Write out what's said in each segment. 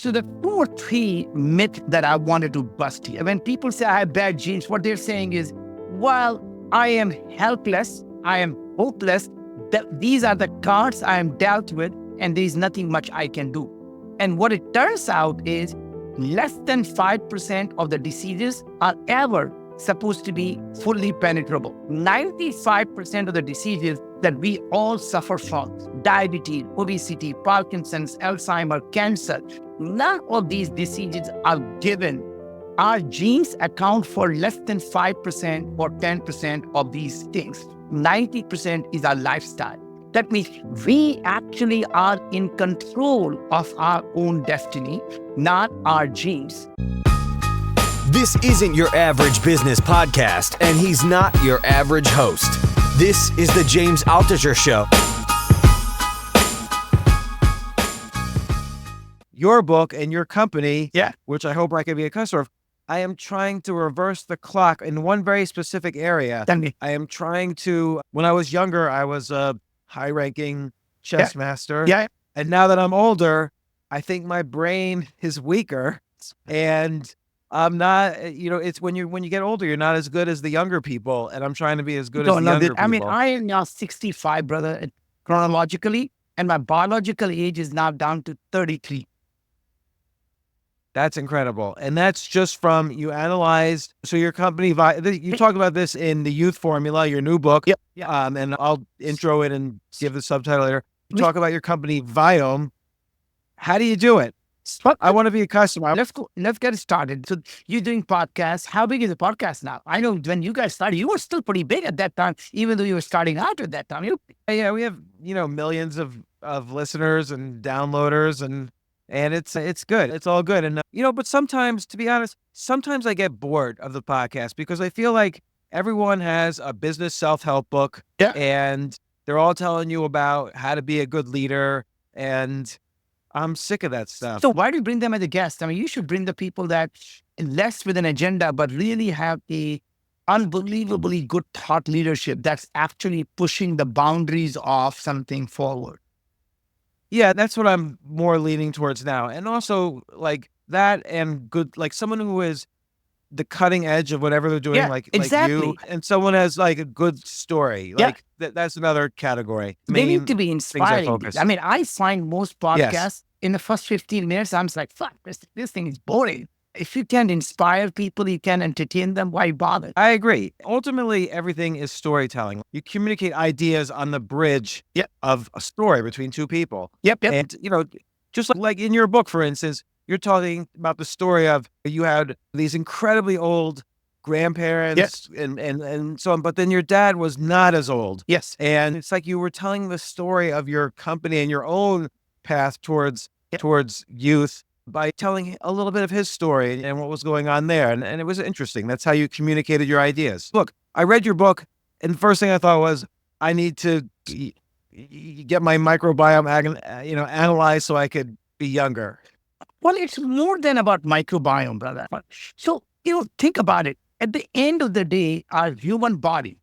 So the two or three myths that I wanted to bust here. When people say I have bad genes, what they're saying is, well, I am helpless, I am hopeless, these are the cards I am dealt with, and there is nothing much I can do. And what it turns out is less than 5% of the diseases are ever supposed to be fully penetrable. 95% of the diseases that we all suffer from, diabetes, obesity, Parkinson's, Alzheimer's, cancer, none of these diseases are given. Our genes account for less than 5% or 10% of these things. 90% is our lifestyle. That means we actually are in control of our own destiny, not our genes. This isn't your average business podcast, and he's not your average host. This is the James Altucher Show. Your book and your company, Yeah. which I hope I can be a customer of, I am trying to reverse the clock in one very specific area. Tell me. I am trying to, when I was younger, I was a high-ranking chess master. Yeah. And now that I'm older, I think my brain is weaker, and I'm not, it's when you get older, you're not as good as the younger people, and I'm trying to be as good as the younger people. I mean, I am now 65, brother, chronologically, and my biological age is now down to 33. That's incredible. And that's just from, you analyzed, so your company, you talk about this in the Youth Formula, your new book. Yep. Yeah. And I'll intro it and give the subtitle later. You talk about your company, Viome. How do you do it? I want to be a customer. Let's get started. So you're doing podcasts. How big is the podcast now? I know when you guys started, you were still pretty big at that time, even though you were starting out at that time. Yeah, we have, millions of listeners and downloaders, and it's good. It's all good. And, but sometimes, to be honest, sometimes I get bored of the podcast because I feel like everyone has a business self-help book. Yeah. And they're all telling you about how to be a good leader, and I'm sick of that stuff. So why do you bring them as a guest? I mean, you should bring the people that less with an agenda, but really have a unbelievably good thought leadership that's actually pushing the boundaries of something forward. Yeah, that's what I'm more leaning towards now. And also like that, and good, like someone who is the cutting edge of whatever they're doing, like you, and someone has like a good story. Like that's another category. They need to be inspiring. I mean, I find most podcasts in the first 15 minutes, I'm just like, fuck, this thing is boring. If you can inspire people, you can entertain them, why bother? I agree. Ultimately, everything is storytelling. You communicate ideas on the bridge of a story between two people. Yep. And, just like in your book, for instance, you're talking about the story of you had these incredibly old grandparents and so on, but then your dad was not as old. Yes. And it's like you were telling the story of your company and your own path towards youth by telling a little bit of his story and what was going on there. And it was interesting. That's how you communicated your ideas. Look, I read your book, and the first thing I thought was, I need to get my microbiome, analyzed so I could be younger. Well, it's more than about microbiome, brother. So, think about it. At the end of the day, our human body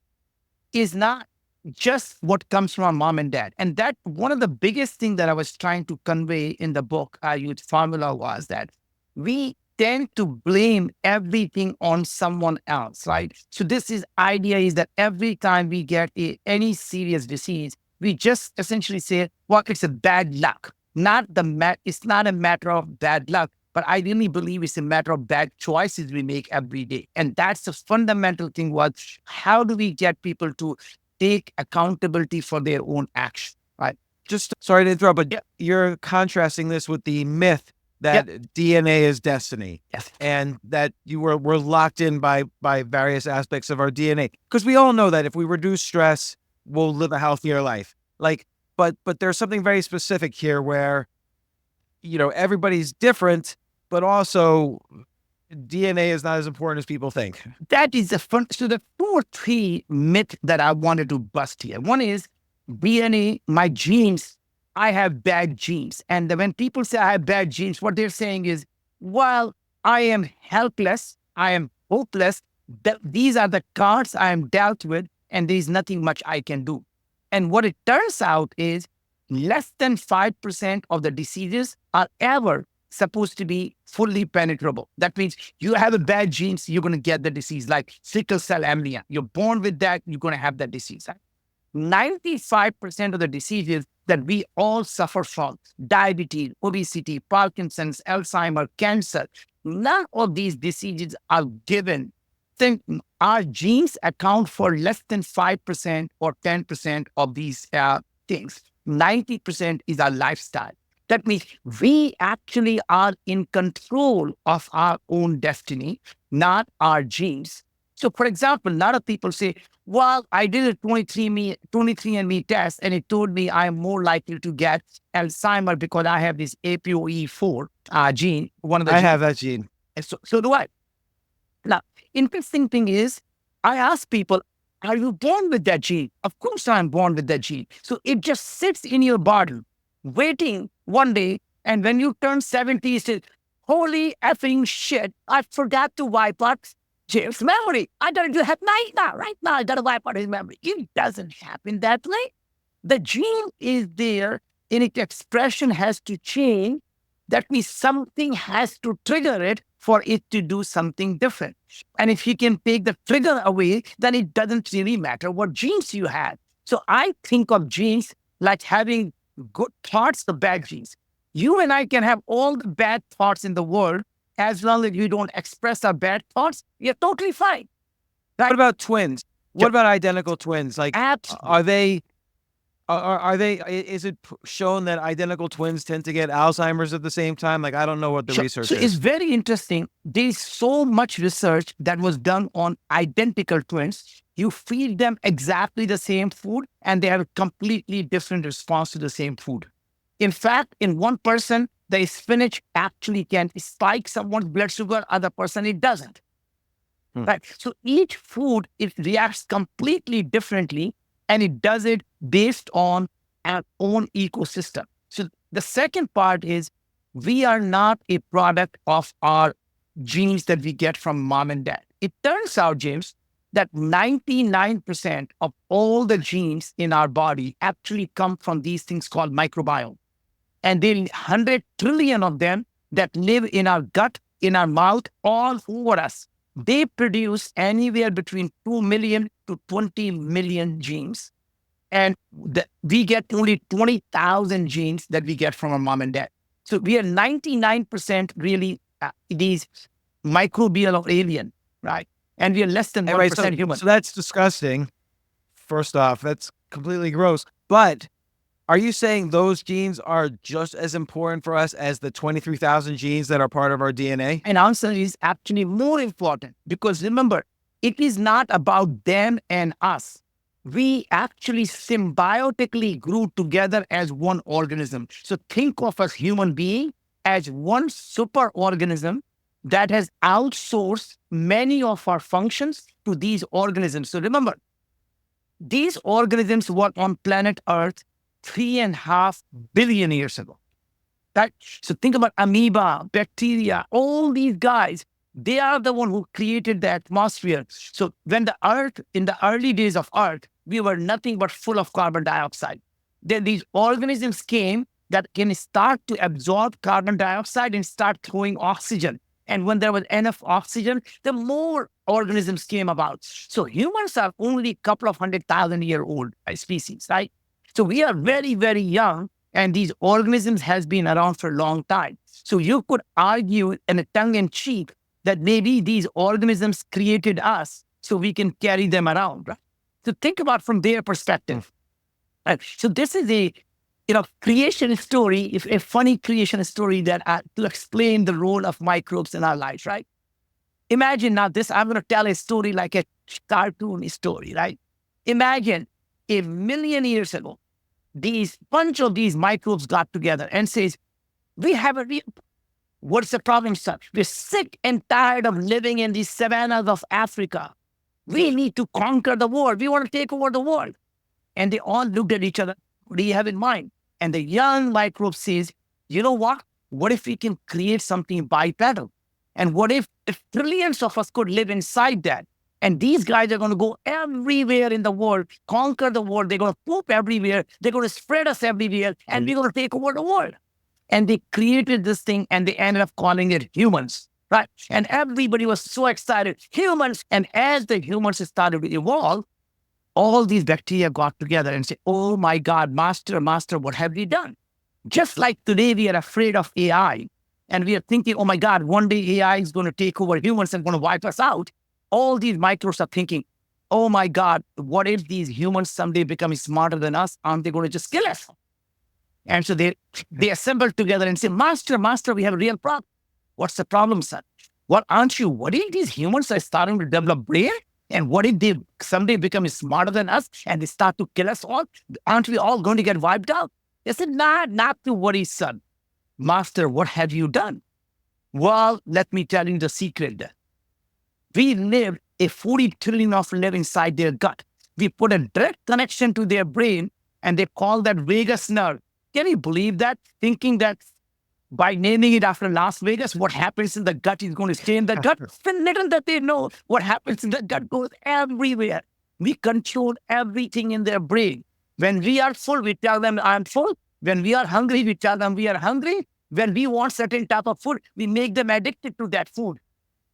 is not just what comes from our mom and dad. And that one of the biggest things that I was trying to convey in the book, Our Youth Formula, was that we tend to blame everything on someone else, right? So this idea is that every time we get any serious disease, we just essentially say, well, it's a bad luck. It's not a matter of bad luck, but I really believe it's a matter of bad choices we make every day. And that's the fundamental thing, was how do we get people to take accountability for their own actions, right? Just sorry to interrupt, but you're contrasting this with the myth that DNA is destiny. Yes. And that we're locked in by various aspects of our DNA. Because we all know that if we reduce stress, we'll live a healthier life. But there's something very specific here where, everybody's different, but also DNA is not as important as people think. That is so the two or three myths that I wanted to bust here. One is DNA, my genes, I have bad genes. And when people say I have bad genes, what they're saying is, well, I am helpless, I am hopeless, these are the cards I am dealt with, and there is nothing much I can do. And what it turns out is less than 5% of the diseases are ever supposed to be fully penetrable. That means you have a bad genes, you're going to get the disease, like sickle cell anemia. You're born with that, you're going to have that disease. 95% of the diseases that we all suffer from, diabetes, obesity, Parkinson's, Alzheimer, cancer, none of these diseases are given. Think our genes account for less than 5% or 10% of these things. 90% is our lifestyle. That means we actually are in control of our own destiny, not our genes. So, for example, a lot of people say, well, I did a 23andMe test and it told me I'm more likely to get Alzheimer because I have this APOE4 gene, one of the I genes. have that gene. And so do I. Now, interesting thing is, I ask people, are you born with that gene? Of course I'm born with that gene. So it just sits in your body, waiting one day, and when you turn 70, you say, holy effing shit, I forgot to wipe out James' memory. I gotta do that right now. I gotta wipe out his memory. It doesn't happen that way. The gene is there, and its expression has to change. That means something has to trigger it for it to do something different. And if you can take the trigger away, then it doesn't really matter what genes you had. So I think of genes like having good thoughts, the bad genes. You and I can have all the bad thoughts in the world. As long as you don't express our bad thoughts, you're totally fine. What about twins? What about identical twins? Like, Absolutely. are they, is it shown that identical twins tend to get Alzheimer's at the same time? Like, I don't know what the research So is. it's very interesting. There's so much research that was done on identical twins. You feed them exactly the same food and they have a completely different response to the same food. In fact, in one person, the spinach actually can spike someone's blood sugar, other person it doesn't. Right? So each food, it reacts completely differently, and it does it based on our own ecosystem. So the second part is we are not a product of our genes that we get from mom and dad. It turns out, James, that 99% of all the genes in our body actually come from these things called microbiome. And there are 100 trillion of them that live in our gut, in our mouth, all over us. They produce anywhere between 2 million to 20 million genes. And we get only 20,000 genes that we get from our mom and dad. So we are 99% really these microbial or alien, right? And we are less than 1% human. So that's disgusting. First off, that's completely gross. But are you saying those genes are just as important for us as the 23,000 genes that are part of our DNA? And answer is actually more important because remember, it is not about them and us. We actually symbiotically grew together as one organism. So think of us human being as one super organism that has outsourced many of our functions to these organisms. So remember, these organisms were on planet Earth 3.5 billion years ago. Right? So think about amoeba, bacteria, all these guys, they are the one who created the atmosphere. So when the Earth, in the early days of Earth, we were nothing but full of carbon dioxide. Then these organisms came that can start to absorb carbon dioxide and start throwing oxygen. And when there was enough oxygen, the more organisms came about. So humans are only a couple of 100,000-year-old species, right? So we are very, very young, and these organisms has been around for a long time. So you could argue in a tongue-in-cheek that maybe these organisms created us so we can carry them around, right? So think about from their perspective. Right? So this is a creation story, if a funny creation story that to explain the role of microbes in our lives, right? Imagine now this, I'm going to tell a story like a cartoon story, right? Imagine 1,000,000 years ago, these bunch of these microbes got together and says, we have what's the problem, sir? We're sick and tired of living in these savannas of Africa. We need to conquer the world. We want to take over the world. And they all looked at each other. What do you have in mind? And the young microbe says, you know what? What if we can create something bipedal? And what if trillions of us could live inside that? And these guys are going to go everywhere in the world, conquer the world. They're going to poop everywhere. They're going to spread us everywhere. And we're going to take over the world. And they created this thing and they ended up calling it humans, right? And everybody was so excited, humans. And as the humans started to evolve, all these bacteria got together and said, oh my God, master, what have we done? Just like today, we are afraid of AI and we are thinking, oh my God, one day AI is going to take over humans and going to wipe us out. All these microbes are thinking, oh my God, what if these humans someday become smarter than us? Aren't they going to just kill us? And so they assembled together and say, master, we have a real problem. What's the problem, son? Aren't you worried these humans are starting to develop brain? And what if they someday become smarter than us and they start to kill us all? Aren't we all going to get wiped out? They said, nah, not to worry, son. Master, what have you done? Well, let me tell you the secret then. We lived a 40 trillion of live inside their gut. We put a direct connection to their brain and they call that vagus nerve. Can you believe that? Thinking that by naming it after Las Vegas, what happens in the gut is going to stay in the gut. The little that they know, what happens in the gut goes everywhere. We control everything in their brain. When we are full, we tell them, I'm full. When we are hungry, we tell them we are hungry. When we want certain type of food, we make them addicted to that food.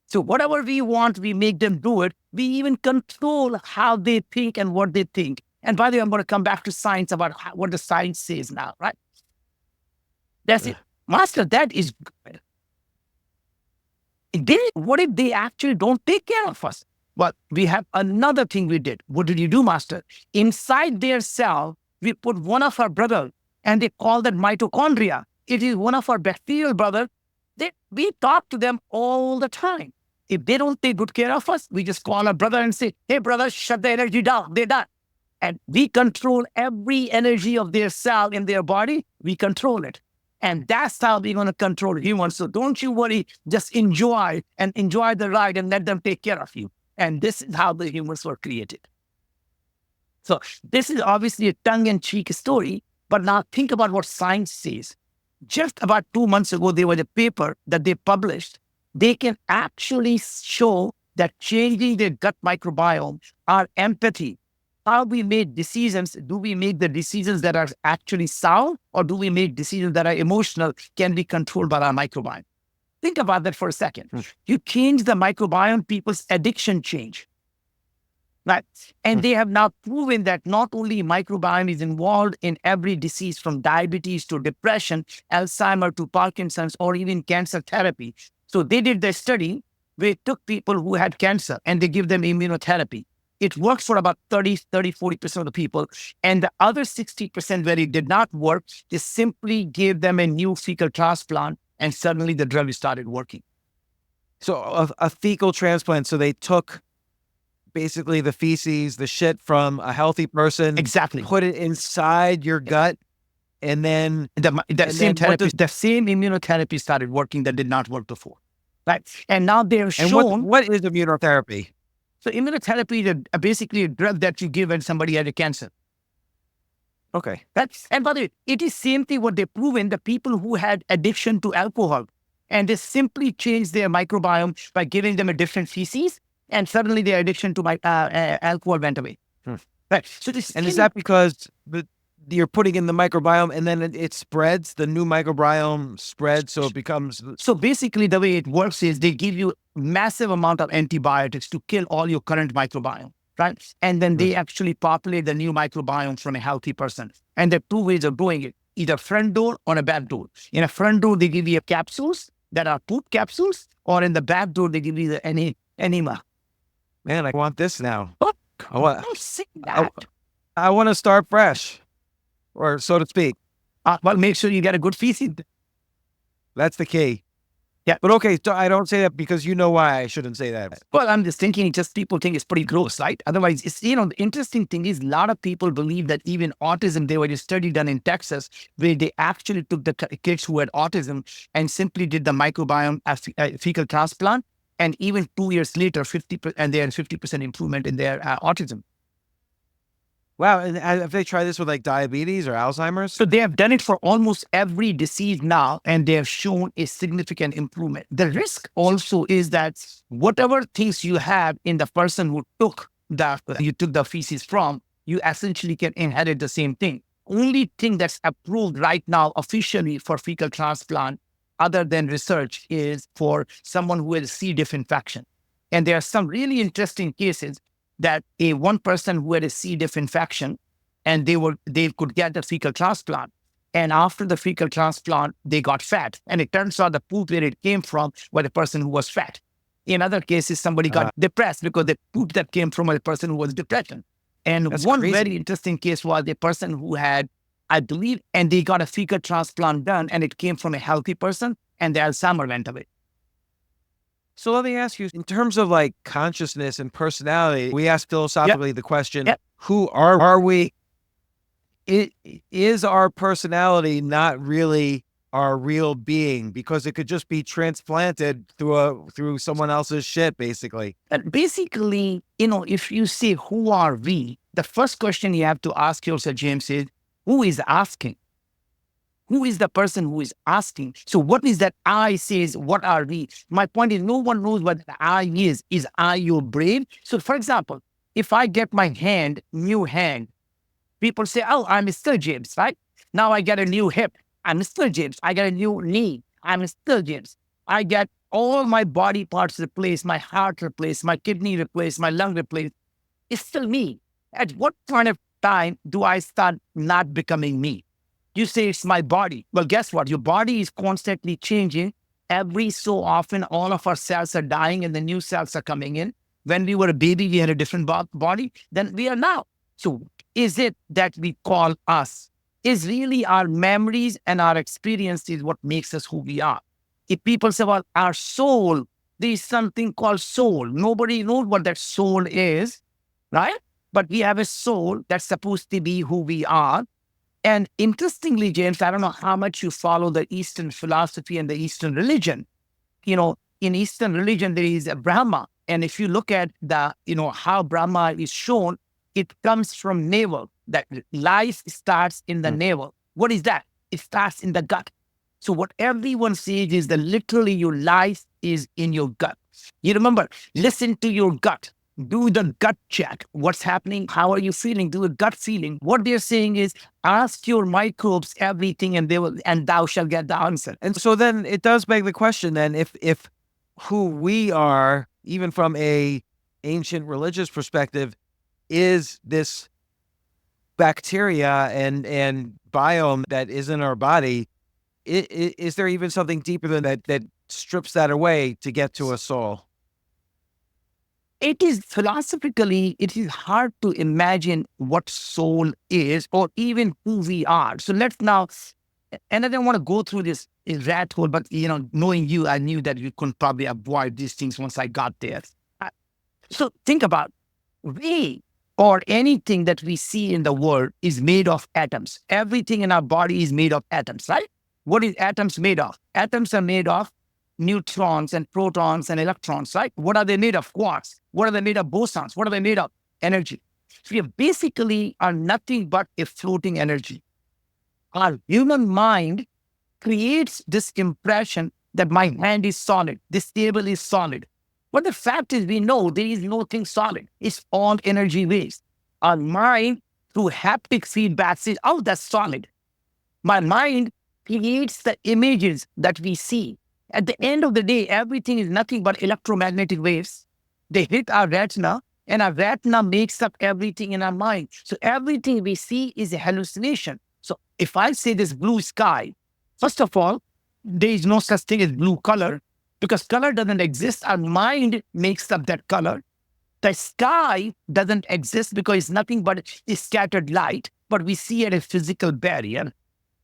So whatever we want, we make them do it. We even control how they think and what they think. And by the way, I'm going to come back to science about what the science says now, right? That's it. Master, that is good. What if they actually don't take care of us? Well, we have another thing we did. What did you do, Master? Inside their cell, we put one of our brothers, and they call that mitochondria. It is one of our bacterial brothers. We talk to them all the time. If they don't take good care of us, we just call our brother and say, hey, brother, shut the energy down. They're done. And we control every energy of their cell in their body. We control it. And that's how we're going to control humans. So don't you worry. Just enjoy the ride and let them take care of you. And this is how the humans were created. So this is obviously a tongue-in-cheek story. But now think about what science says. Just about 2 months ago, there was a paper that they published. They can actually show that changing their gut microbiome, our empathy, how we make decisions. Do we make the decisions that are actually sound, or do we make decisions that are emotional, can be controlled by our microbiome? Think about that for a second. You change the microbiome, people's addiction change. Right? And they have now proven that not only microbiome is involved in every disease from diabetes to depression, Alzheimer to Parkinson's, or even cancer therapy. So they did the study where they took people who had cancer and they give them immunotherapy. It works for about 40% of the people. And the other 60% where it did not work, they simply gave them a new fecal transplant and suddenly the drug started working. So a fecal transplant. So they took basically the feces, the shit from a healthy person. Exactly. Put it inside your gut. And then the same immunotherapy started working that did not work before. Right. And now they've shown. What is immunotherapy? So immunotherapy is basically a drug that you give when somebody had a cancer. Okay. And by the way, it is same thing what they've proven, the people who had addiction to alcohol, and they simply changed their microbiome by giving them a different feces, and suddenly their addiction to alcohol went away. Right. So this is that because you're putting in the microbiome and then it spreads, the new microbiome spreads, so it becomes... So basically the way it works is they give you massive amount of antibiotics to kill all your current microbiome, right? And then they actually populate the new microbiome from a healthy person. And there are two ways of doing it, either front door or a back door. In a front door, they give you capsules that are poop capsules, or in the back door, they give you the enema. Man, I want this now. Oh, don't say that. I want to start fresh. Or so to speak. Well, make sure you get a good feces. That's the key. Yeah. But okay, so I don't say that because you know why I shouldn't say that. Well, I'm just thinking, people think it's pretty gross, right? Otherwise, it's, the interesting thing is a lot of people believe that even autism, there was a study done in Texas where they actually took the kids who had autism and simply did the microbiome fecal transplant. And even 2 years later, 50%, and they had 50% improvement in their autism. Wow. And have they tried this with like diabetes or Alzheimer's? So they have done it for almost every disease now, and they have shown a significant improvement. The risk also is that whatever things you have in the person who took the feces from, you essentially can inherit the same thing. only thing that's approved right now officially for fecal transplant, other than research, is for someone who has C. diff infection. And there are some really interesting cases that one person who had a C. diff infection, and they could get the fecal transplant. And after the fecal transplant, they got fat. And it turns out the poop where it came from was the person who was fat. In other cases, somebody got depressed because the poop that came from a person who was depression. And That's one crazy. very interesting case was a person who had, I believe, and they got a fecal transplant done, and it came from a healthy person, and the Alzheimer went away. So let me ask you, in terms of like consciousness and personality, we ask philosophically the question, who are we? Is our personality not really our real being? Because it could just be transplanted through someone else's shit, basically. And basically, if you say, who are we? The first question you have to ask yourself, James, is who is asking? Who is the person who is asking? So what is that I says, what are we? My point is, no one knows what the I is. Is I your brain? So for example, if I get my new hand, people say, oh, I'm still James, right? Now I get a new hip. I'm still James. I get a new knee. I'm still James. I get all my body parts replaced, my heart replaced, my kidney replaced, my lung replaced. It's still me. At what point of time do I start not becoming me? You say it's my body. Well, guess what? Your body is constantly changing. Every so often, all of our cells are dying and the new cells are coming in. When we were a baby, we had a different body than we are now. So is it that we call us? Is really our memories and our experiences what makes us who we are? If people say, well, our soul, there is something called soul. Nobody knows what that soul is, right? But we have a soul that's supposed to be who we are. And interestingly, James, I don't know how much you follow the Eastern philosophy and the Eastern religion. In Eastern religion, there is a Brahma. And if you look at how Brahma is shown, it comes from navel. That life starts in the navel. What is that? It starts in the gut. So what everyone says is that literally your life is in your gut. You remember, listen to your gut. Do the gut check. What's happening? How are you feeling? Do a gut feeling. What they're saying is ask your microbes everything and thou shall get the answer. And so then it does beg the question then, if who we are, even from a ancient religious perspective, is this bacteria and biome that is in our body, is there even something deeper than that strips that away to get to a soul? It is philosophically, it is hard to imagine what soul is or even who we are. So let's now, and I don't want to go through this rat hole, but knowing you, I knew that you couldn't probably avoid these things once I got there. So think about we or anything that we see in the world is made of atoms. Everything in our body is made of atoms, right? What is atoms made of? Atoms are made of neutrons and protons and electrons, right? What are they made of? Quarks. What are they made of? Bosons. What are they made of? Energy. So we basically are nothing but a floating energy. Our human mind creates this impression that my hand is solid, this table is solid. But the fact is, we know there is nothing solid. It's all energy waves. Our mind, through haptic feedback, says, oh, that's solid. My mind creates the images that we see. At the end of the day, everything is nothing but electromagnetic waves. They hit our retina, and our retina makes up everything in our mind. So everything we see is a hallucination. So if I say this blue sky, first of all, there is no such thing as blue color because color doesn't exist. Our mind makes up that color. The sky doesn't exist because it's nothing but scattered light, but we see it as a physical barrier.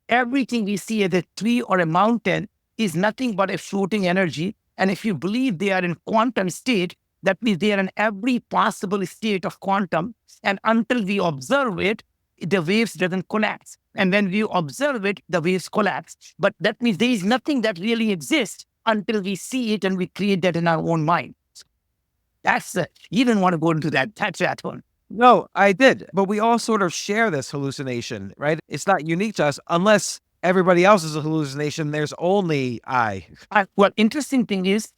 Everything we see as a tree or a mountain is nothing but a floating energy. And if you believe they are in quantum state, that means they are in every possible state of quantum. And until we observe it, the waves doesn't collapse. And when we observe it, the waves collapse. But that means there is nothing that really exists until we see it and we create that in our own mind. You didn't want to go into that. That's that one. No, I did. But we all sort of share this hallucination, right? It's not unique to us unless everybody else is a hallucination. There's only I. Well, interesting thing is,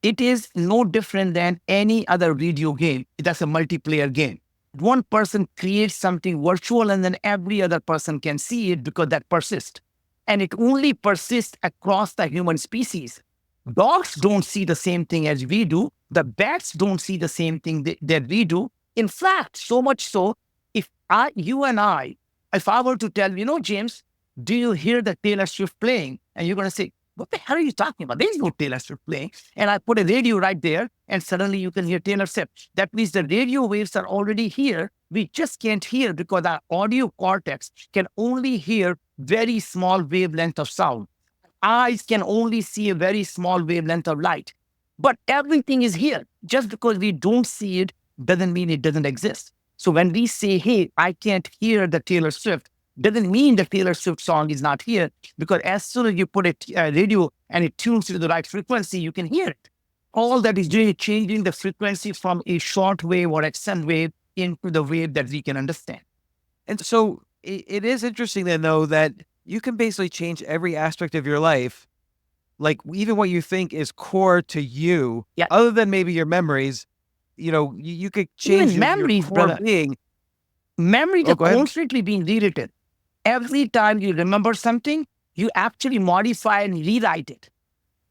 it is no different than any other video game. That's a multiplayer game. One person creates something virtual and then every other person can see it because that persists. And it only persists across the human species. Dogs don't see the same thing as we do. The bats don't see the same thing that we do. In fact, so much so, you and I, if I were to tell, James, do you hear the Taylor Swift playing? And you're going to say, what the hell are you talking about? There's no Taylor Swift playing. And I put a radio right there and suddenly you can hear Taylor Swift. That means the radio waves are already here. We just can't hear because our audio cortex can only hear very small wavelength of sound. Eyes can only see a very small wavelength of light. But everything is here. Just because we don't see it doesn't mean it doesn't exist. So when we say, hey, I can't hear the Taylor Swift, doesn't mean the Taylor Swift song is not here, because as soon as you put a radio and it tunes to the right frequency, you can hear it. All that is doing is changing the frequency from a short wave or extend wave into the wave that we can understand. And so it is interesting then, though, that you can basically change every aspect of your life, like even what you think is core to you, other than maybe your memories. You could change even memories, your core brother. being. Memories are constantly being rewritten. Every time you remember something, you actually modify and rewrite it.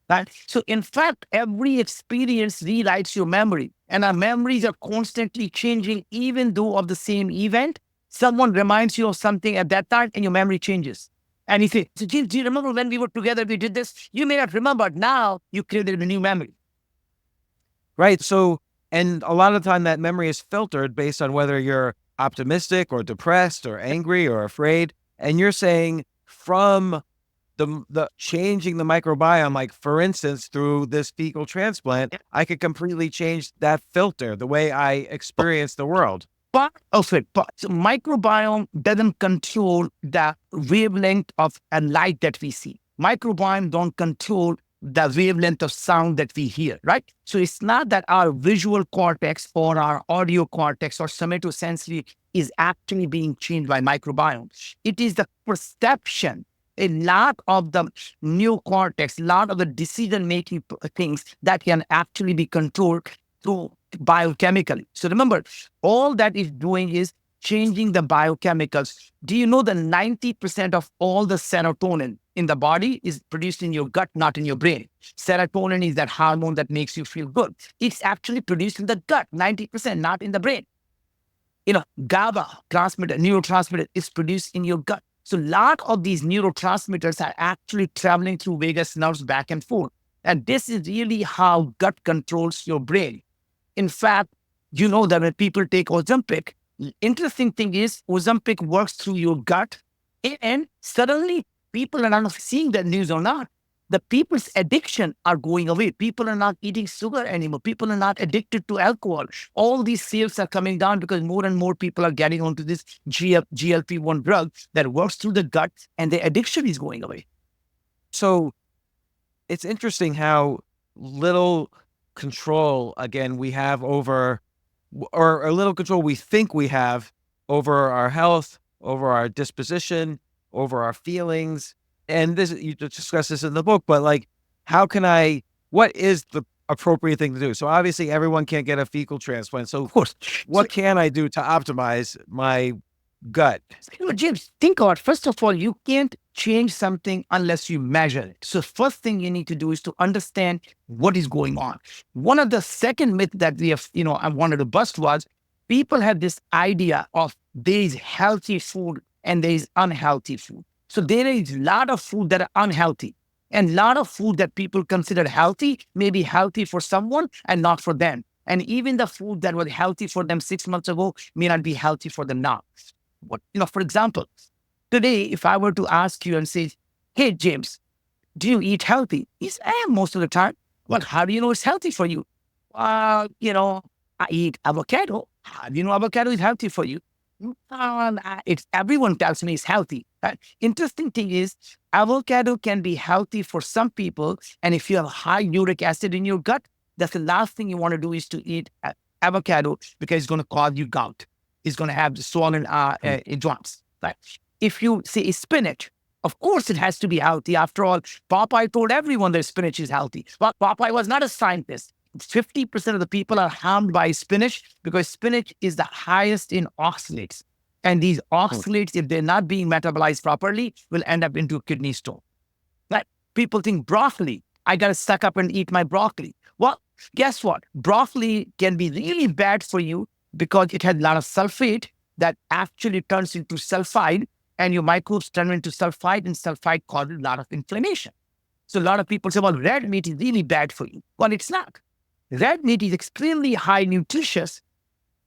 Right? So in fact, every experience rewrites your memory. And our memories are constantly changing, even though of the same event. Someone reminds you of something at that time and your memory changes. And you say, so James, do you remember when we were together, we did this? You may not remember. Now you created a new memory. Right. So, and a lot of the time that memory is filtered based on whether you're optimistic or depressed or angry or afraid. And you're saying from the changing the microbiome, like for instance, through this fecal transplant, I could completely change that filter, the way I experience the world. So microbiome doesn't control the wavelength of a light that we see. Microbiome don't control the wavelength of sound that we hear, right? So it's not that our visual cortex or our audio cortex or somatosensory is actually being changed by microbiome. It is the perception, a lot of the neocortex, a lot of the decision-making things that can actually be controlled through biochemically. So remember, all that is doing is changing the biochemicals. Do you know that 90% of all the serotonin in the body is produced in your gut, not in your brain? Serotonin is that hormone that makes you feel good. It's actually produced in the gut, 90%, not in the brain. GABA neurotransmitter is produced in your gut. So a lot of these neurotransmitters are actually traveling through vagus nerves back and forth. And this is really how gut controls your brain. In fact, you know that when people take Ozempic, interesting thing is Ozempic works through your gut, and suddenly people are not seeing that news or not. The people's addiction are going away. People are not eating sugar anymore. People are not addicted to alcohol. All these sales are coming down because more and more people are getting onto this GLP-1 drug that works through the gut, and the addiction is going away. So it's interesting how little control, again, we have over, or a little control we think we have over our health, over our disposition, over our feelings. And this, you discuss this in the book, but like, what is the appropriate thing to do? So obviously everyone can't get a fecal transplant. So of course, what can I do to optimize my gut? James, think about it. First of all, you can't change something unless you measure it. So first thing you need to do is to understand what is going on. One of the second myth that we have, I wanted to bust was people have this idea of there is healthy food and there is unhealthy food. So there is a lot of food that are unhealthy, and a lot of food that people consider healthy may be healthy for someone and not for them. And even the food that was healthy for them 6 months ago may not be healthy for them now. For example, today, if I were to ask you and say, hey, James, do you eat healthy? Yes, I am most of the time. Well, how do you know it's healthy for you? I eat avocado. How do you know avocado is healthy for you? Everyone tells me it's healthy. Interesting thing is, avocado can be healthy for some people. And if you have high uric acid in your gut, that's the last thing you want to do is to eat avocado because it's going to cause you gout. It's going to have the swollen joints. Right? If you say spinach, of course it has to be healthy. After all, Popeye told everyone that spinach is healthy. But Popeye was not a scientist. 50% of the people are harmed by spinach because spinach is the highest in oxalates. And these oxalates, if they're not being metabolized properly, will end up into kidney stone. Right? People think broccoli, I got to suck up and eat my broccoli. Well, guess what? Broccoli can be really bad for you because it has a lot of sulfate that actually turns into sulfide, and your microbes turn into sulfide, and sulfide causes a lot of inflammation. So a lot of people say, well, red meat is really bad for you. Well, it's not. Red meat is extremely high nutritious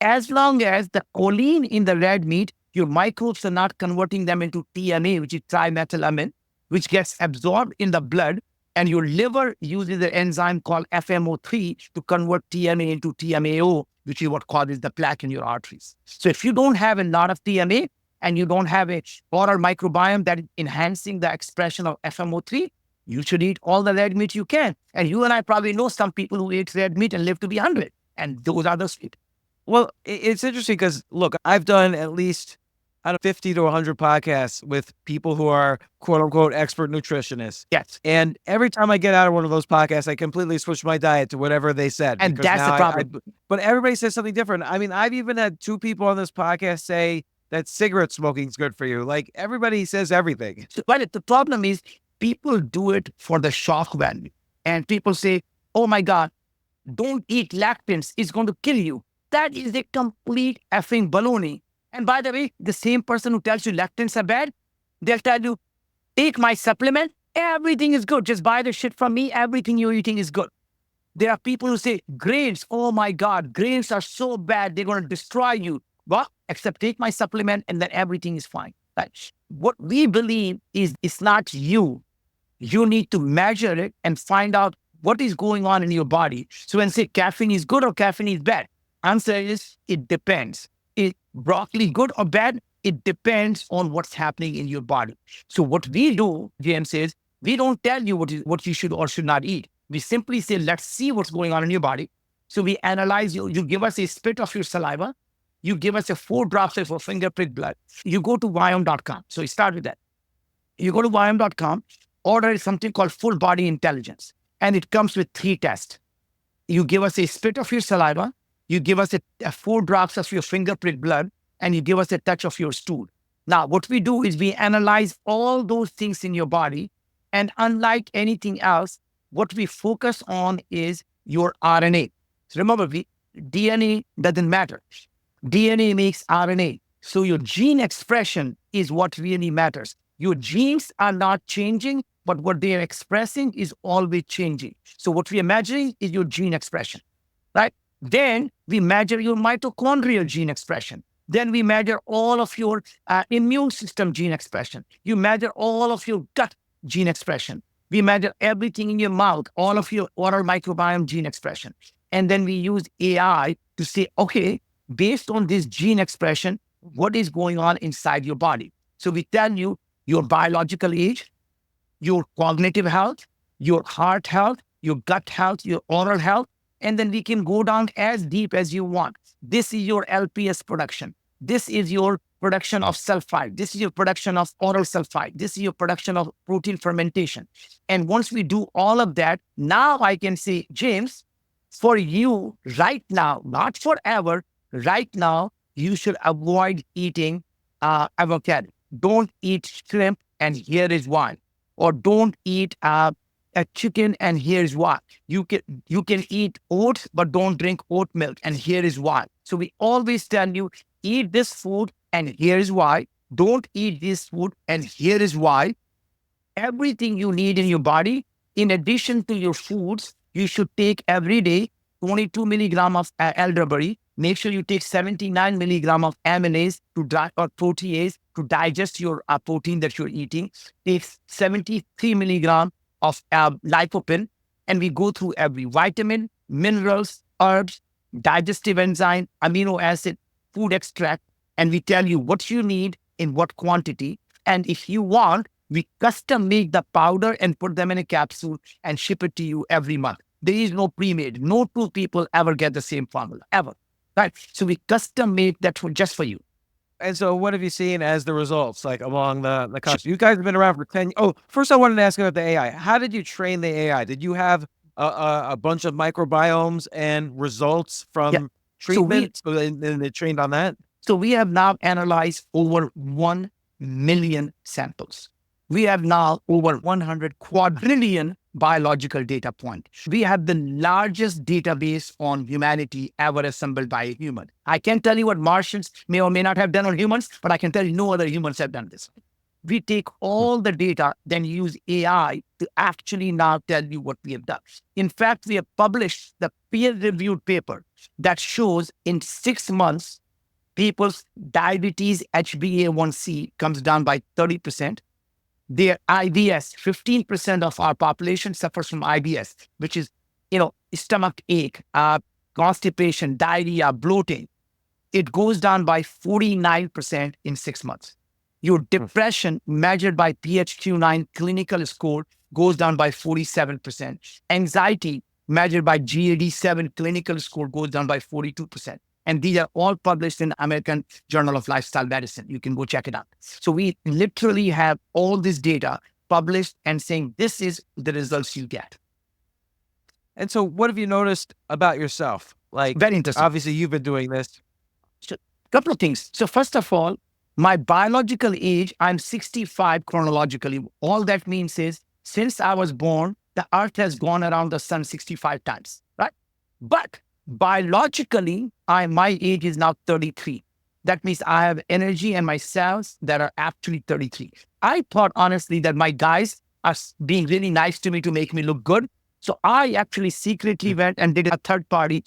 as long as the choline in the red meat, your microbes are not converting them into TMA, which is trimethylamine, which gets absorbed in the blood, and your liver uses the enzyme called FMO3 to convert TMA into TMAO, which is what causes the plaque in your arteries. So if you don't have a lot of TMA and you don't have a oral microbiome that is enhancing the expression of FMO3, you should eat all the red meat you can. And you and I probably know some people who eat red meat and live to be 100. And those are those people. Well, it's interesting because, look, I've done at least 50 to 100 podcasts with people who are quote unquote expert nutritionists. Yes. And every time I get out of one of those podcasts, I completely switch my diet to whatever they said. And that's the problem. But everybody says something different. I mean, I've even had 2 people on this podcast say that cigarette smoking is good for you. Like, everybody says everything. But the problem is people do it for the shock value. And people say, oh my God, don't eat lectins. It's going to kill you. That is a complete effing baloney. And by the way, the same person who tells you lectins are bad, they'll tell you, take my supplement, everything is good. Just buy the shit from me, everything you're eating is good. There are people who say, grains, oh my God, grains are so bad, they're going to destroy you. Well, except take my supplement and then everything is fine. Right? What we believe is it's not you. You need to measure it and find out what is going on in your body. So when say caffeine is good or caffeine is bad, answer is it depends. Is broccoli good or bad? It depends on what's happening in your body. So what we do, James, says, we don't tell you what you should or should not eat. We simply say, let's see what's going on in your body. So we analyze you. You give us a spit of your saliva. You give us a 4 drops of your finger prick blood. You go to Viome.com. So you start with that. You go to Viome.com, order something called full body intelligence. And it comes with 3 tests. You give us a spit of your saliva. You give us a 4 drops of your finger prick blood, and you give us a touch of your stool. Now, what we do is we analyze all those things in your body. And unlike anything else, what we focus on is your RNA. So remember, DNA doesn't matter. DNA makes RNA. So your gene expression is what really matters. Your genes are not changing, but what they are expressing is always changing. So what we are measuring is your gene expression, right? Then we measure your mitochondrial gene expression. Then we measure all of your immune system gene expression. You measure all of your gut gene expression. We measure everything in your mouth, all of your oral microbiome gene expression. And then we use AI to say, okay, based on this gene expression, what is going on inside your body? So we tell you your biological age, your cognitive health, your heart health, your gut health, your oral health, and then we can go down as deep as you want. This is your LPS production. This is your production of sulfide. This is your production of oral sulfide. This is your production of protein fermentation. And once we do all of that, now I can say, James, for you right now, not forever, right now, you should avoid eating avocado. Don't eat shrimp, and here is why. Or don't eat a chicken, and here's why. You can eat oats, but don't drink oat milk, and here is why. So we always tell you, eat this food, and here is why. Don't eat this food, and here is why. Everything you need in your body, in addition to your foods, you should take every day 22 milligram of elderberry. Make sure you take 79 milligram of aminase or protease to digest your protein that you're eating. Take 73 milligram of lycopene, and we go through every vitamin, minerals, herbs, digestive enzyme, amino acid, food extract, and we tell you what you need in what quantity. And if you want, we custom make the powder and put them in a capsule and ship it to you every month. There is no pre-made. No 2 people ever get the same formula, ever. Right? So we custom make that just for you. And so what have you seen as the results, like among the customers? You guys have been around for 10 years. Oh, first I wanted to ask about the AI. How did you train the AI? Did you have a bunch of microbiomes and results Yeah. from So we treatment, and they trained on that? So we have now analyzed over 1 million samples. We have now over 100 quadrillion biological data points. We have the largest database on humanity ever assembled by a human. I can't tell you what Martians may or may not have done on humans, but I can tell you no other humans have done this. We take all the data, then use AI to actually now tell you what we have done. In fact, we have published the peer-reviewed paper that shows in 6 months, people's diabetes HbA1c comes down by 30%. Their IBS, 15% of our population suffers from IBS, which is, stomach ache, constipation, diarrhea, bloating. It goes down by 49% in 6 months. Your depression measured by PHQ-9 clinical score goes down by 47%. Anxiety measured by GAD-7 clinical score goes down by 42%. And these are all published in American Journal of Lifestyle Medicine. You can go check it out. So we literally have all this data published and saying, this is the results you get. And so what have you noticed about yourself? Like, Very interesting. obviously you've been doing this. So a couple of things. So first of all, my biological age, I'm 65 chronologically. All that means is since I was born, the earth has gone around the sun 65 times, right? But biologically, my age is now 33. That means I have energy and my cells that are actually 33. I thought honestly that my guys are being really nice to me to make me look good. So I actually secretly went and did a third party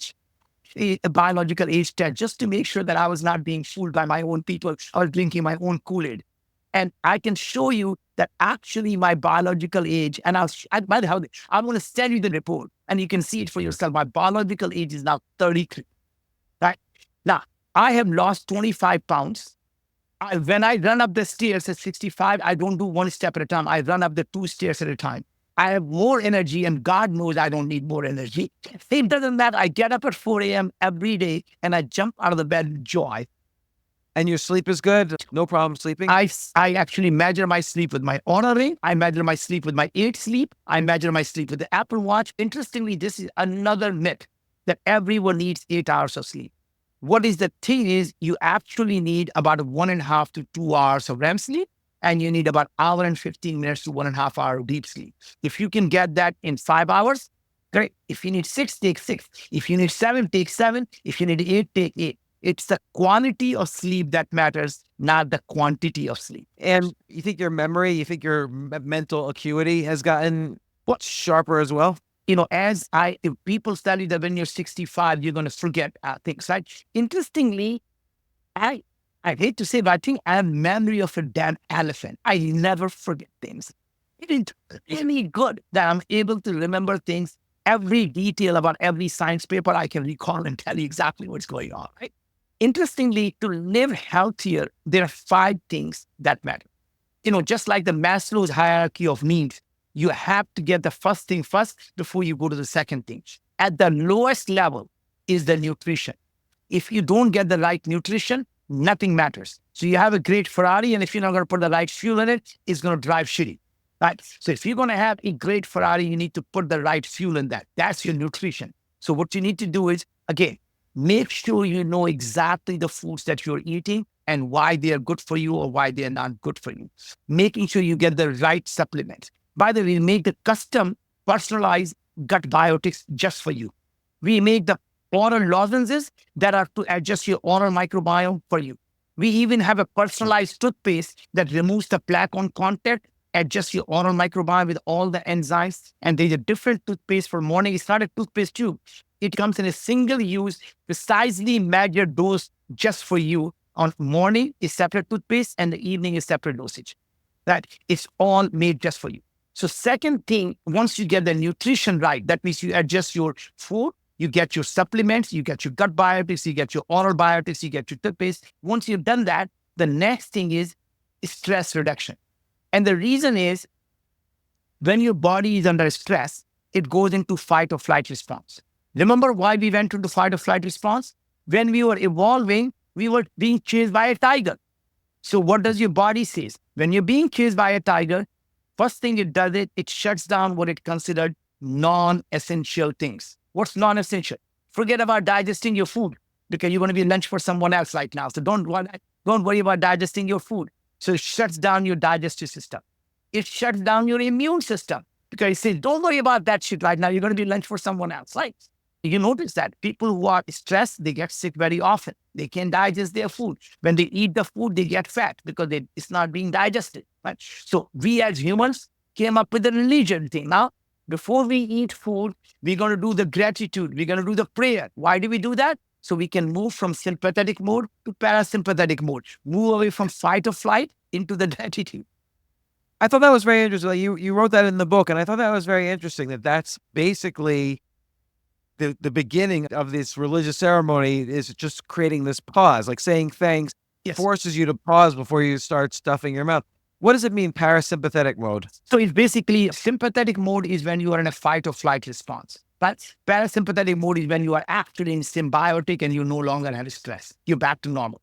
a biological age test just to make sure that I was not being fooled by my own people. I was drinking my own Kool-Aid. And I can show you that actually my biological age, and I'm going to send you the report and you can see it for yourself. My biological age is now 33, right? Now, I have lost 25 pounds. When I run up the stairs at 65, I don't do one step at a time. I run up the 2 stairs at a time. I have more energy, and God knows I don't need more energy. It doesn't matter. I get up at 4 a.m. every day and I jump out of the bed with joy. And your sleep is good? No problem sleeping? I actually measure my sleep with my Oura Ring. I measure my sleep with my 8 Sleep. I measure my sleep with the Apple Watch. Interestingly, this is another myth that everyone needs 8 hours of sleep. What is the thing is you actually need about 1.5 to 2 hours of REM sleep, and you need about 1 hour and 15 minutes to 1.5 hour deep sleep. If you can get that in 5 hours, great. If you need 6, take 6. If you need 7, take 7. If you need 8, take 8. It's the quality of sleep that matters, not the quantity of sleep. And you think your memory, you think your mental acuity has gotten sharper as well? If people tell you that when you're 65, you're going to forget things, right? Interestingly, I hate to say, but I think I have memory of a dead elephant. I never forget things. It is really good that I'm able to remember things, every detail about every science paper I can recall and tell you exactly what's going on, right? Interestingly, to live healthier, there are 5 things that matter. Just like the Maslow's hierarchy of needs, you have to get the first thing first before you go to the second thing. At the lowest level is the nutrition. If you don't get the right nutrition, nothing matters. So you have a great Ferrari, and if you're not going to put the right fuel in it, it's going to drive shitty, right? So if you're going to have a great Ferrari, you need to put the right fuel in that. That's your nutrition. So what you need to do is, again, make sure you know exactly the foods that you're eating and why they are good for you or why they are not good for you. Making sure you get the right supplements. By the way, we make the custom personalized gut biotics just for you. We make the oral lozenges that are to adjust your oral microbiome for you. We even have a personalized toothpaste that removes the plaque on contact, adjusts your oral microbiome with all the enzymes. And there's a different toothpaste for morning. It's not a toothpaste tube. It comes in a single use, precisely measured dose just for you. On morning is separate toothpaste and the evening is separate dosage. That it's all made just for you. So second thing, once you get the nutrition right, that means you adjust your food, you get your supplements, you get your gut biotics, you get your oral biotics, you get your toothpaste. Once you've done that, the next thing is stress reduction. And the reason is when your body is under stress, it goes into fight or flight response. Remember why we went into fight or flight response? When we were evolving, we were being chased by a tiger. So what does your body say? When you're being chased by a tiger, first thing it does, it shuts down what it considered non-essential things. What's non-essential? Forget about digesting your food because you're going to be lunch for someone else right now. So don't worry about digesting your food. So it shuts down your digestive system. It shuts down your immune system because it says, don't worry about that shit right now. You're going to be lunch for someone else. Right? You notice that people who are stressed, they get sick very often. They can't digest their food. When they eat the food, they get fat because it's not being digested. Right? So we as humans came up with a religion thing. Now, before we eat food, we're going to do the gratitude. We're going to do the prayer. Why do we do that? So we can move from sympathetic mode to parasympathetic mode. Move away from fight or flight into the gratitude. I thought that was very interesting. You wrote that in the book, and I thought that was very interesting. That's basically the beginning of this religious ceremony is just creating this pause, like saying thanks forces you to pause before you start stuffing your mouth. What does it mean, parasympathetic mode? So it's basically sympathetic mode is when you are in a fight or flight response. But parasympathetic mode is when you are actually in symbiotic and you no longer have stress. You're back to normal.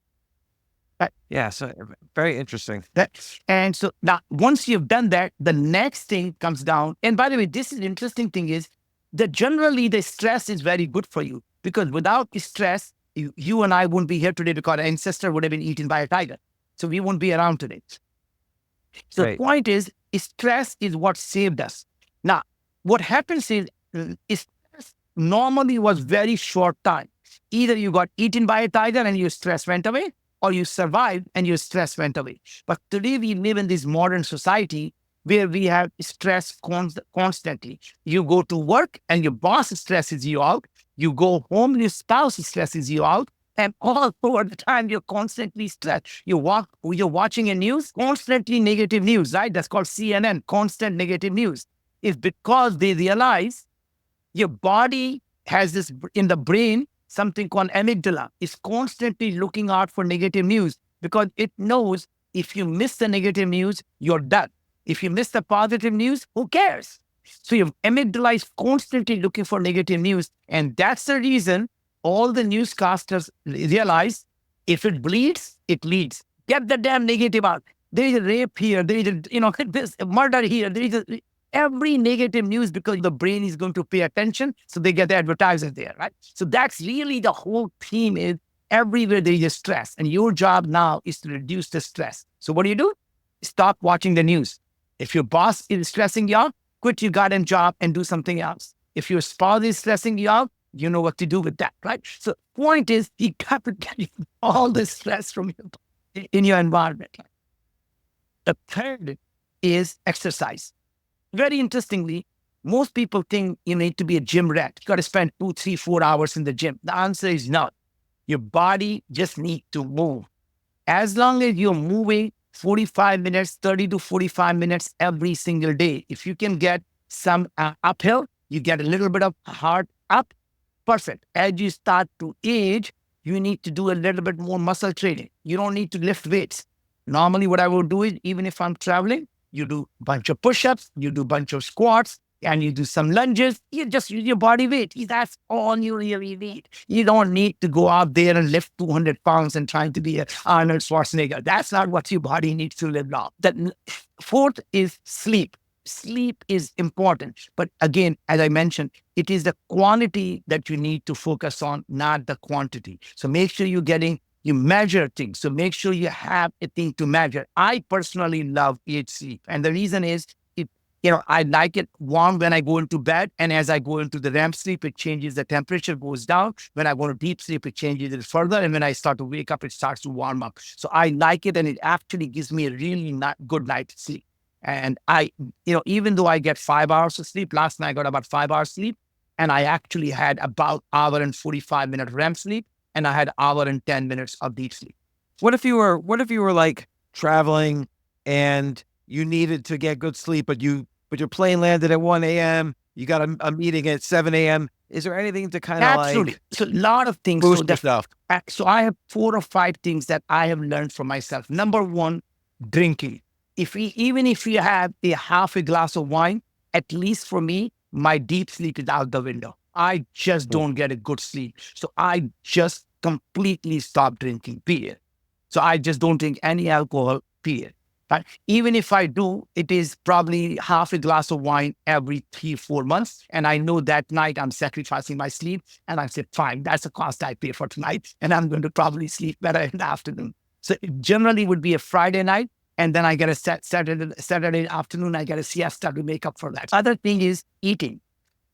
Right? Yeah, so very interesting. And so now, once you've done that, the next thing comes down. And by the way, this is the interesting thing is that generally the stress is very good for you because without stress, you and I wouldn't be here today because our ancestor would have been eaten by a tiger. So we won't be around today. So the point is, stress is what saved us. Now, what happens is stress normally was very short time. Either you got eaten by a tiger and your stress went away, or you survived and your stress went away. But today we live in this modern society where we have stress constantly. You go to work and your boss stresses you out. You go home, your spouse stresses you out. And all over the time, you're constantly stressed. You're watching a news, constantly negative news, right? That's called CNN, constant negative news. It's because they realize your body has this in the brain, something called amygdala. It's constantly looking out for negative news because it knows if you miss the negative news, you're done. If you miss the positive news, who cares? So your amygdala is constantly looking for negative news. And that's the reason all the newscasters realize if it bleeds, it leads. Get the damn negative out. There is a rape here. There is this murder here. There is every negative news because the brain is going to pay attention. So they get the advertiser there, right? So that's really the whole theme is everywhere there is a stress. And your job now is to reduce the stress. So what do? Stop watching the news. If your boss is stressing you out, quit your goddamn job and do something else. If your spouse is stressing you out, you know what to do with that, right? So point is, you got to get all the stress from in your environment. The third is exercise. Very interestingly, most people think you need to be a gym rat. You got to spend 2, 3, 4 hours in the gym. The answer is no. Your body just needs to move. As long as you're moving 45 minutes, 30 to 45 minutes every single day, if you can get some uphill, you get a little bit of hard up, perfect. As you start to age, you need to do a little bit more muscle training. You don't need to lift weights. Normally, what I will do is, even if I'm traveling, you do a bunch of push-ups, you do a bunch of squats, and you do some lunges. You just use your body weight. That's all you really need. You don't need to go out there and lift 200 pounds and trying to be Arnold Schwarzenegger. That's not what your body needs to live now. The fourth is sleep. Sleep is important. But again, as I mentioned, it is the quantity that you need to focus on, not the quantity. So make sure you measure things. So make sure you have a thing to measure. I personally love sleep. And the reason is, I like it warm when I go into bed. And as I go into the REM sleep, it changes, the temperature goes down. When I go to deep sleep, it changes it further. And when I start to wake up, it starts to warm up. So I like it. And it actually gives me a really good night's sleep. And even though I get 5 hours of sleep, last night I got about 5 hours sleep. And I actually had about hour and 45 minute REM sleep. And I had hour and 10 minutes of deep sleep. What if you were like traveling and you needed to get good sleep, but your plane landed at 1 a.m., you got a meeting at 7 a.m. Is there anything to kind of Absolutely. So a lot of things. Boost stuff. So I have 4 or 5 things that I have learned from myself. Number one, drinking. Even if you have a half a glass of wine, at least for me, my deep sleep is out the window. I just don't get a good sleep. So I just completely stop drinking, period. So I just don't drink any alcohol, period. Right? Even if I do, it is probably half a glass of wine every 3, 4 months. And I know that night I'm sacrificing my sleep. And I said, fine, that's the cost I pay for tonight. And I'm going to probably sleep better in the afternoon. So it generally would be a Friday night. And then I get a Saturday afternoon, I get a siesta to make up for that. Other thing is eating.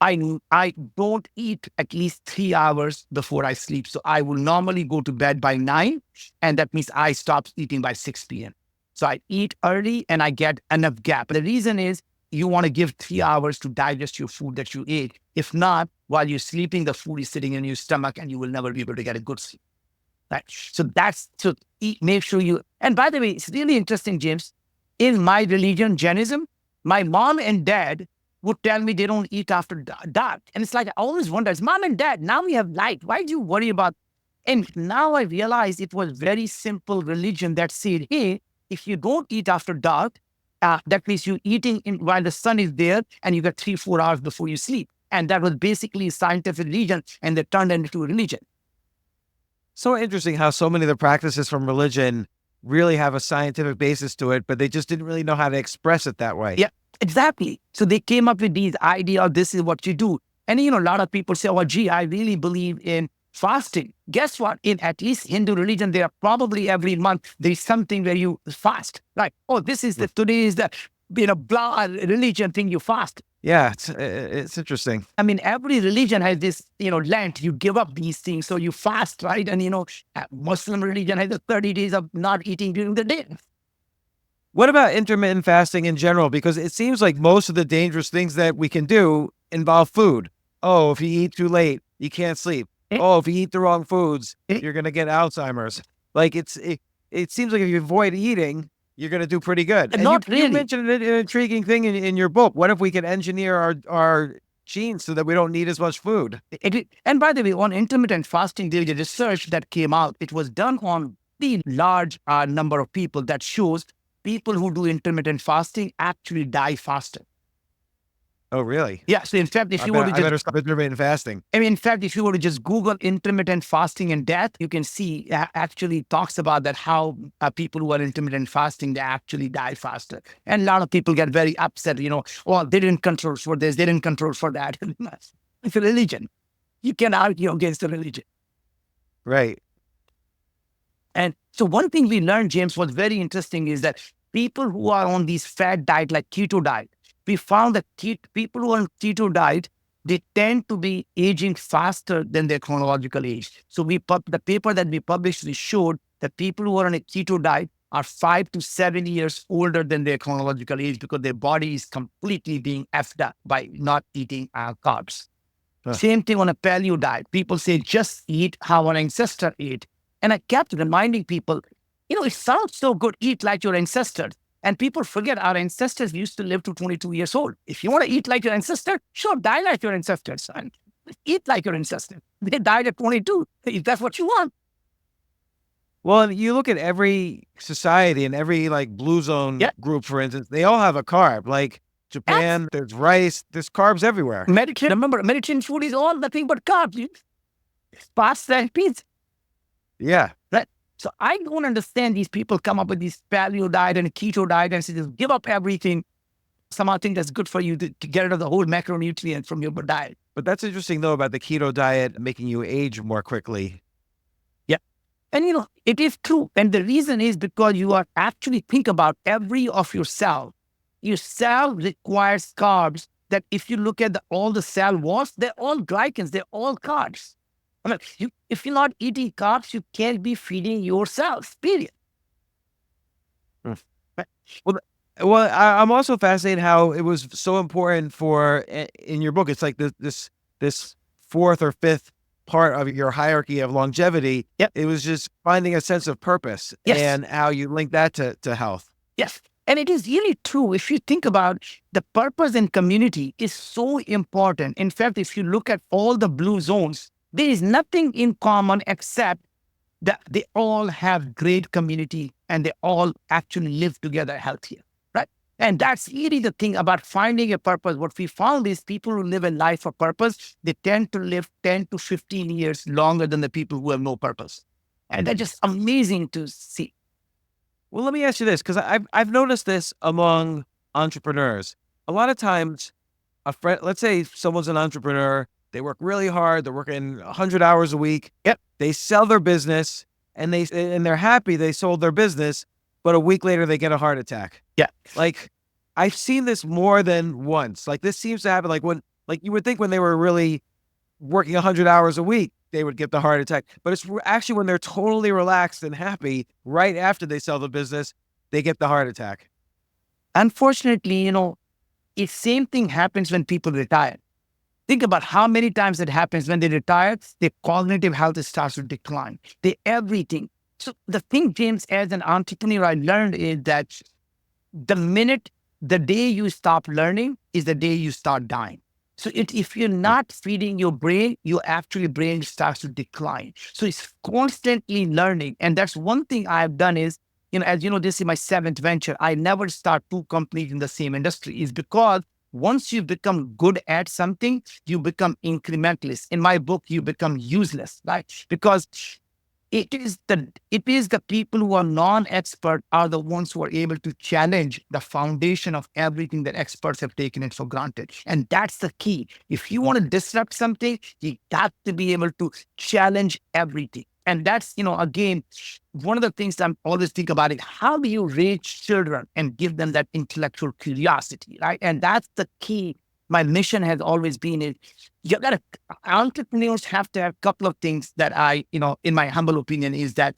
I don't eat at least 3 hours before I sleep. So I will normally go to bed by 9. And that means I stop eating by 6 p.m. So I eat early and I get enough gap. The reason is you want to give 3 hours to digest your food that you ate. If not, while you're sleeping, the food is sitting in your stomach and you will never be able to get a good sleep. Right? So eat, make sure you, and by the way, it's really interesting, James. In my religion, Jainism, my mom and dad would tell me they don't eat after dark. And it's like, I always wonder, it's mom and dad, now we have light. Why do you worry about? And now I realize it was very simple religion that said, hey, if you don't eat after dark, that means you're eating while the sun is there and you get 3, 4 hours before you sleep. And that was basically scientific religion, and they turned it into a religion. So interesting how so many of the practices from religion really have a scientific basis to it, but they just didn't really know how to express it that way. Yeah, exactly. So they came up with these ideas, this is what you do. And, a lot of people say, oh, gee, I really believe in fasting. Guess what? In at least Hindu religion, there are probably every month, there's something where you fast. Like, oh, this is today is the, blah religion thing, you fast. Yeah, it's interesting. I mean, every religion has this, Lent, you give up these things, so you fast, right? And, Muslim religion has the 30 days of not eating during the day. What about intermittent fasting in general? Because it seems like most of the dangerous things that we can do involve food. Oh, if you eat too late, you can't sleep. Oh, if you eat the wrong foods, you're going to get Alzheimer's. Like it seems like if you avoid eating, you're going to do pretty good. And not really. You mentioned an intriguing thing in your book. What if we could engineer our genes so that we don't need as much food? And by the way, on intermittent fasting, there is a research that came out. It was done on the large number of people that shows people who do intermittent fasting actually die faster. Oh, really? Yeah. So in fact, I better stop intermittent fasting. I mean, in fact, if you were to just Google intermittent fasting and death, you can see actually talks about that how people who are intermittent fasting, they actually die faster. And a lot of people get very upset, well, they didn't control for this, they didn't control for that. It's a religion. You can argue against the religion. Right. And so one thing we learned, James, was very interesting is that people who are on these fat diet, like keto diet, we found that people who are on keto diet, they tend to be aging faster than their chronological age. So the paper that we published, we showed that people who are on a keto diet are 5 to 7 years older than their chronological age because their body is completely being effed up by not eating carbs. Same thing on a paleo diet. People say, just eat how an ancestor ate. And I kept reminding people, it sounds so good, eat like your ancestors. And people forget our ancestors used to live to 22 years old. If you want to eat like your ancestor, sure, die like your ancestors. And eat like your ancestors. They died at 22, if that's what you want. Well, you look at every society and every blue zone group, for instance, they all have a carb. Like Japan, there's rice, there's carbs everywhere. Remember, Mediterranean food is all nothing but carbs. Pasta and pizza. Yeah. Right. So I don't understand these people come up with this paleo diet and keto diet and say, just give up everything. Somehow think that's good for you to get rid of the whole macronutrient from your diet. But that's interesting, though, about the keto diet making you age more quickly. Yeah. And, it is true. And the reason is because you are actually think about every of your cell. Your cell requires carbs that if you look at all the cell walls, they're all glycans, they're all carbs. I mean, if you're not eating carbs, you can't be feeding yourself, period. Right. Well, I'm also fascinated how it was so important in your book. It's like this fourth or fifth part of your hierarchy of longevity. Yep. It was just finding a sense of purpose and how you link that to health. Yes. And it is really true. If you think about the purpose and community is so important. In fact, if you look at all the blue zones, there is nothing in common except that they all have great community and they all actually live together healthier, right? And that's really the thing about finding a purpose. What we found is people who live a life of purpose, they tend to live 10 to 15 years longer than the people who have no purpose. And that's just amazing to see. Well, let me ask you this, because I've noticed this among entrepreneurs. A lot of times, a friend, let's say someone's an entrepreneur, they work really hard, they're working 100 hours a week. Yep. They sell their business, and they're happy they sold their business, but a week later they get a heart attack. Yeah. Like, I've seen this more than once. Like, this seems to happen like you would think when they were really working 100 hours a week, they would get the heart attack. But it's actually when they're totally relaxed and happy right after they sell the business, they get the heart attack. Unfortunately, the same thing happens when people retire. Think about how many times it happens when they retire, their cognitive health starts to decline. Everything. So the thing, James, as an entrepreneur, I learned is that the day you stop learning is the day you start dying. So if you're not feeding your brain, your actually brain starts to decline. So it's constantly learning. And that's one thing I've done is, as you know, this is my 7th venture. I never start 2 companies in the same industry. Is because once you become good at something, you become incrementalist. In my book, you become useless, right? Because it is the people who are non-expert are the ones who are able to challenge the foundation of everything that experts have taken it for granted. And that's the key. If you want to disrupt something, you got to be able to challenge everything. And that's, again, one of the things I'm always think about it. How do you raise children and give them that intellectual curiosity, right? And that's the key. My mission has always been entrepreneurs have to have a couple of things that in my humble opinion, is that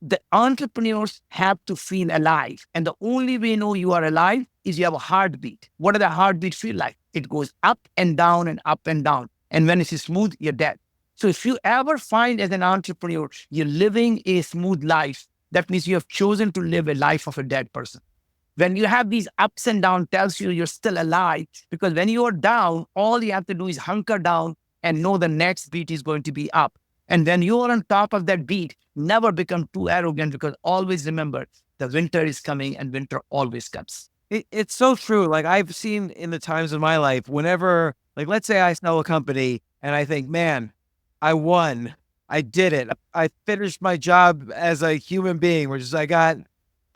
the entrepreneurs have to feel alive. And the only way you know you are alive is you have a heartbeat. What does the heartbeat feel like? It goes up and down and up and down. And when it's smooth, you're dead. So if you ever find as an entrepreneur, you're living a smooth life, that means you have chosen to live a life of a dead person. When you have these ups and downs, tells you you're still alive, because when you are down, all you have to do is hunker down and know the next beat is going to be up. And when you are on top of that beat, never become too arrogant, because always remember the winter is coming and winter always comes. It's so true. Like, I've seen in the times of my life, whenever, like, let's say I sell a company and I think, man, I won. I did it. I finished my job as a human being, which is I got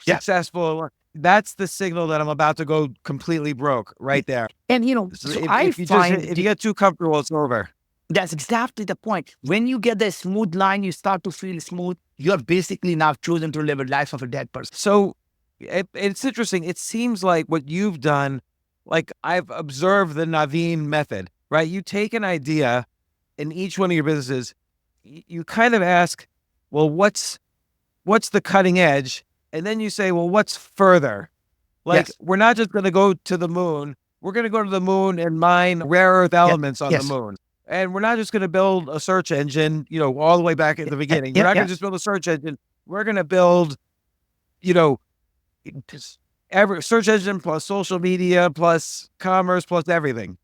successful. That's the signal that I'm about to go completely broke right there. And, if you get too comfortable, it's over. That's exactly the point. When you get the smooth line, you start to feel smooth. You're basically now chosen to live a life of a dead person. So it's interesting. It seems like what you've done, like, I've observed the Naveen method, right? You take an idea in each one of your businesses, you kind of ask, well, what's the cutting edge? And then you say, well, what's further? Like, we're not just going to go to the moon. We're going to go to the moon and mine rare earth elements on the moon. And we're not just going to build a search engine, all the way back at the beginning. We're not going to just build a search engine. We're going to build, every search engine plus social media plus commerce plus everything.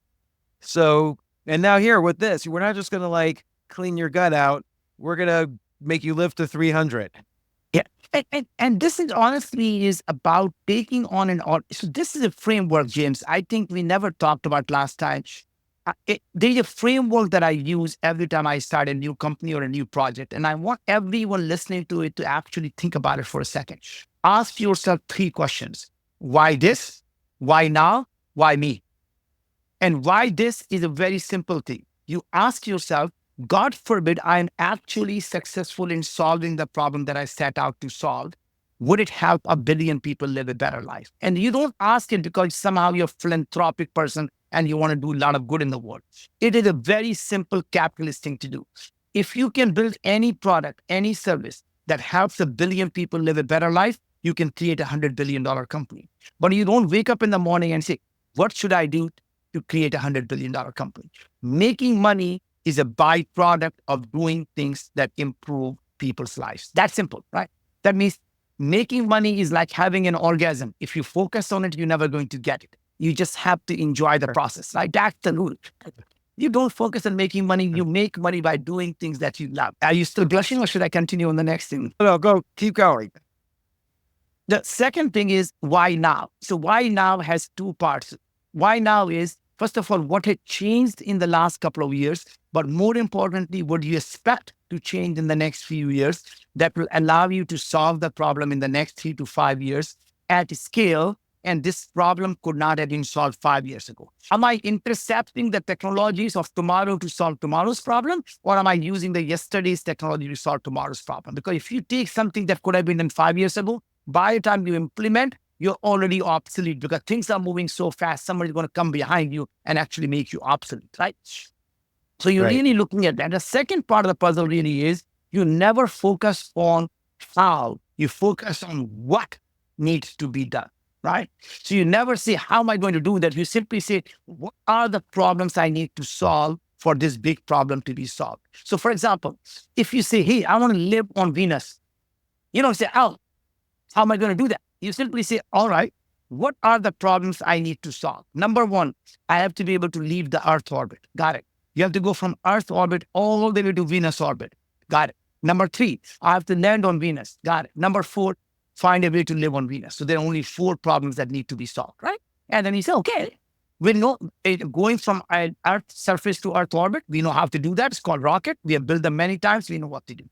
So, and now here with this, we're not just going to like clean your gut out. We're going to make you live to 300. Yeah. And this is honestly is about taking on so this is a framework, James. I think we never talked about last time. There's a framework that I use every time I start a new company or a new project. And I want everyone listening to it to actually think about it for a second. Ask yourself 3 questions. Why this? Why now? Why me? And why this is a very simple thing. You ask yourself, God forbid I'm actually successful in solving the problem that I set out to solve. Would it help 1 billion people live a better life? And you don't ask it because somehow you're a philanthropic person and you want to do a lot of good in the world. It is a very simple capitalist thing to do. If you can build any product, any service that helps 1 billion people live a better life, you can create $100 billion company. But you don't wake up in the morning and say, what should I do to create $100 billion company? Making money is a byproduct of doing things that improve people's lives. That's simple, right? That means making money is like having an orgasm. If you focus on it, you're never going to get it. You just have to enjoy the process, right? That's the rule. You don't focus on making money. You make money by doing things that you love. Are you still blushing or should I continue on the next thing? No, go, keep going. The second thing is why now? So why now has 2 parts. Why now is First of all, what had changed in the last couple of years, but more importantly, what do you expect to change in the next few years that will allow you to solve the problem in the next 3 to 5 years at scale? And this problem could not have been solved 5 years ago. Am I intercepting the technologies of tomorrow to solve tomorrow's problem? Or am I using the yesterday's technology to solve tomorrow's problem? Because if you take something that could have been done 5 years ago, by the time you implement, you're already obsolete because things are moving so fast. Somebody's going to come behind you and actually make you obsolete, right? So you're really looking at that. The second part of the puzzle really is you never focus on how, you focus on what needs to be done. Right? So you never say, how am I going to do that? You simply say, what are the problems I need to solve for this big problem to be solved? So for example, if you say, hey, I want to live on Venus, you don't say, oh, how am I going to do that? You simply say, all right, what are the problems I need to solve? Number one, I have to be able to leave the Earth orbit. Got it. You have to go from Earth orbit all the way to Venus orbit. Got it. Number three, I have to land on Venus. Got it. Number four, find a way to live on Venus. So there are only 4 problems that need to be solved, right? And then he said, okay, we know going from Earth surface to Earth orbit, we know how to do that. It's called rocket. We have built them many times. We know what to do.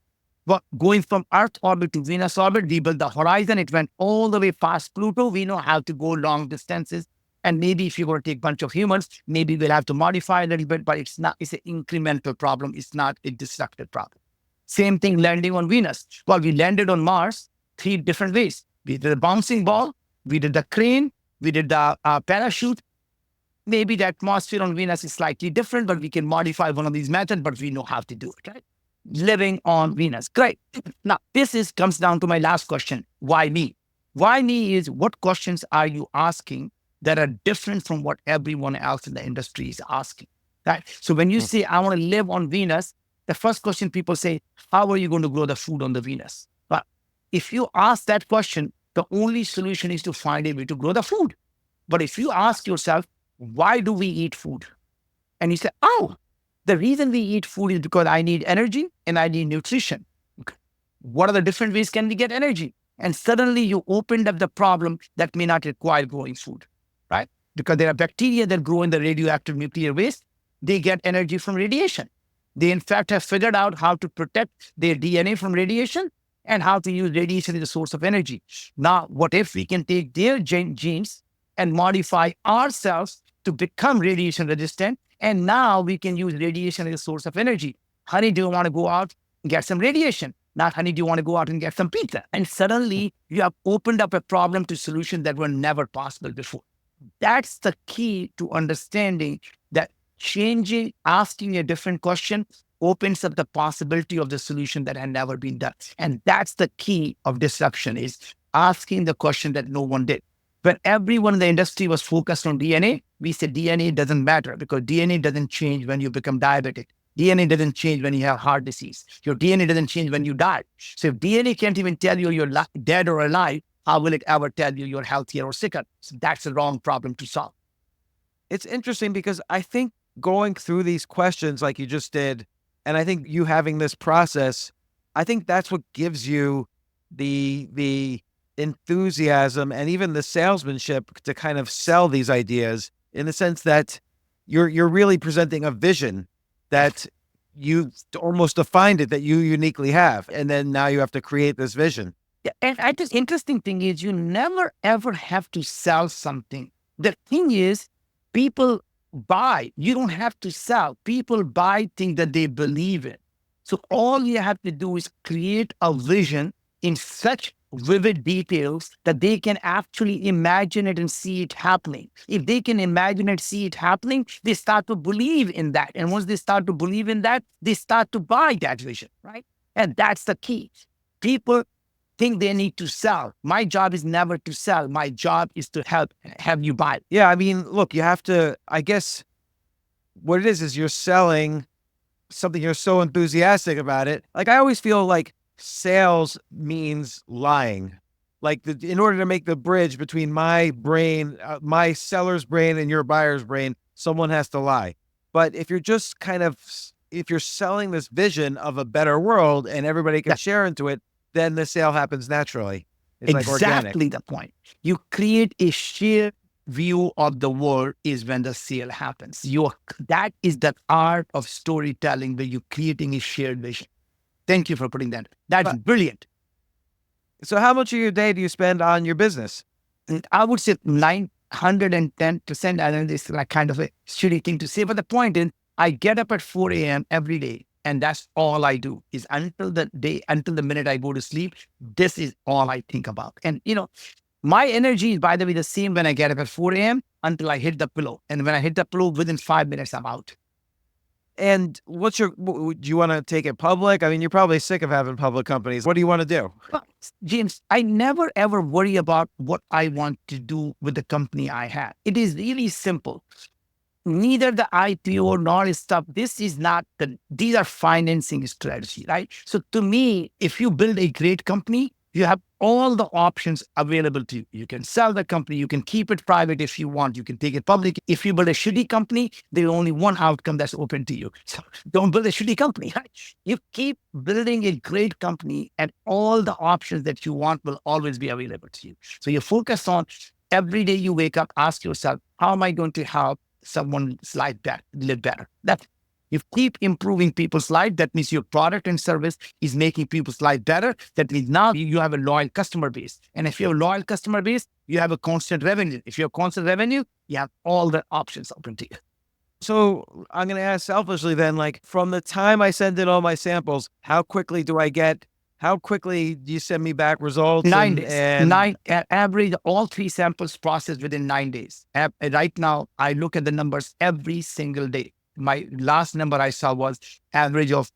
But going from Earth orbit to Venus orbit, we built the horizon. It went all the way past Pluto. We know how to go long distances. And maybe if you're going to take a bunch of humans, maybe we'll have to modify a little bit, but it's an incremental problem. It's not a destructive problem. Same thing landing on Venus. Well, we landed on Mars 3 different ways. We did a bouncing ball, we did the crane, we did the parachute. Maybe the atmosphere on Venus is slightly different, but we can modify one of these methods, but we know how to do it, right? Living on Venus. Great. Now, comes down to my last question. Why me? Why me is what questions are you asking that are different from what everyone else in the industry is asking, right? So when you say, I want to live on Venus, the first question people say, how are you going to grow the food on the Venus? If you ask that question, the only solution is to find a way to grow the food. But if you ask yourself, why do we eat food? And you say, oh, the reason we eat food is because I need energy and I need nutrition. Okay. What are the different ways can we get energy? And suddenly you opened up the problem that may not require growing food, right? Because there are bacteria that grow in the radioactive nuclear waste. They get energy from radiation. They, in fact, have figured out how to protect their DNA from radiation and how to use radiation as a source of energy. Now, what if we can take their genes and modify ourselves to become radiation resistant? And now we can use radiation as a source of energy. Honey, do you want to go out and get some radiation? Not, honey, do you want to go out and get some pizza? And suddenly you have opened up a problem to solutions that were never possible before. That's the key to understanding that asking a different question opens up the possibility of the solution that had never been done. And that's the key of disruption, is asking the question that no one did. When everyone in the industry was focused on DNA, we said DNA doesn't matter because DNA doesn't change when you become diabetic. DNA doesn't change when you have heart disease. Your DNA doesn't change when you die. So if DNA can't even tell you you're dead or alive, how will it ever tell you you're healthier or sicker? So that's the wrong problem to solve. It's interesting because I think going through these questions like you just did, and I think you having this process, I think that's what gives you the enthusiasm and even the salesmanship to kind of sell these ideas, in the sense that you're really presenting a vision that you almost defined it, that you uniquely have. And then now you have to create this vision. Yeah, and the interesting thing is you never ever have to sell something. The thing is, people buy. You don't have to sell. People buy things that they believe in. So all you have to do is create a vision in such vivid details that they can actually imagine it and see it happening. If they can imagine it, see it happening, they start to believe in that. And once they start to believe in that, they start to buy that vision, right? And that's the key. People think they need to sell. My job is never to sell. My job is to have you buy. Yeah, I mean, look, you have to, I guess what it is you're selling something, you're so enthusiastic about it. Like, I always feel like sales means lying. Like, in order to make the bridge between my brain, my seller's brain and your buyer's brain, someone has to lie. But if you're just kind of, if you're selling this vision of a better world and everybody can share into it, then the sale happens naturally. It's exactly like organic. The point. You create a shared view of the world is when the sale happens. That is the art of storytelling where you're creating a shared vision. Thank you for putting that. That's brilliant. So how much of your day do you spend on your business? And I would say 910%. I know this is like kind of a shitty thing to say, but the point is I get up at 4 a.m. every day. And that's all I do is until the minute I go to sleep, this is all I think about. And, my energy is, by the way, the same when I get up at 4 a.m. until I hit the pillow. And when I hit the pillow, within 5 minutes, I'm out. And do you want to take it public? I mean, you're probably sick of having public companies. What do you want to do? Well, James, I never ever worry about what I want to do with the company I have. It is really simple. Neither the IPO nor stuff. These are financing strategy, right? So to me, if you build a great company, you have all the options available to you. You can sell the company. You can keep it private if you want. You can take it public. If you build a shitty company, there's only one outcome that's open to you. So don't build a shitty company, right? You keep building a great company and all the options that you want will always be available to you. So you focus on every day you wake up, ask yourself, how am I going to help someone's life live better? You keep improving people's life. That means your product and service is making people's life better. That means now you have a loyal customer base. And if you have a loyal customer base, you have a constant revenue. If you have constant revenue, you have all the options open to you. So I'm going to ask selfishly then, like from the time I send in all my samples, how quickly do you send me back results? 9 days. Average, all 3 samples processed within 9 days. Right now, I look at the numbers every single day. My last number I saw was average of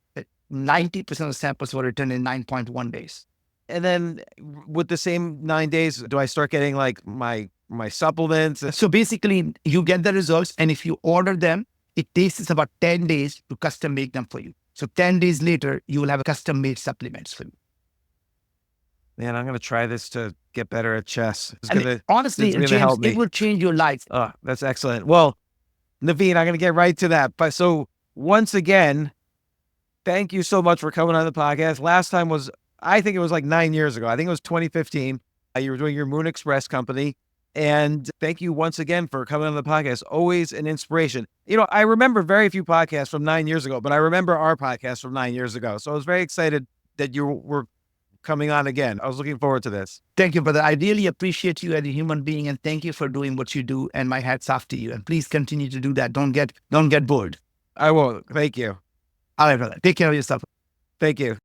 90% of samples were returned in 9.1 days. And then with the same 9 days, do I start getting like my supplements? So basically you get the results, and if you order them, it takes about 10 days to custom make them for you. So 10 days later, you will have a custom made supplements for you. Man, I'm going to try this to get better at chess. Honestly, James, it will change your life. Oh, that's excellent. Well, Naveen, I'm going to get right to that. But so once again, thank you so much for coming on the podcast. Last time I think it was like 9 years ago. I think it was 2015. You were doing your Moon Express company. And thank you once again for coming on the podcast. Always an inspiration. I remember very few podcasts from 9 years ago, but I remember our podcast from 9 years ago. So I was very excited that you were coming on again. I was looking forward to this. Thank you, brother. I really appreciate you as a human being, and thank you for doing what you do. And my hat's off to you. And please continue to do that. Don't get bored. I won't. Thank you. All right, brother. Take care of yourself. Thank you.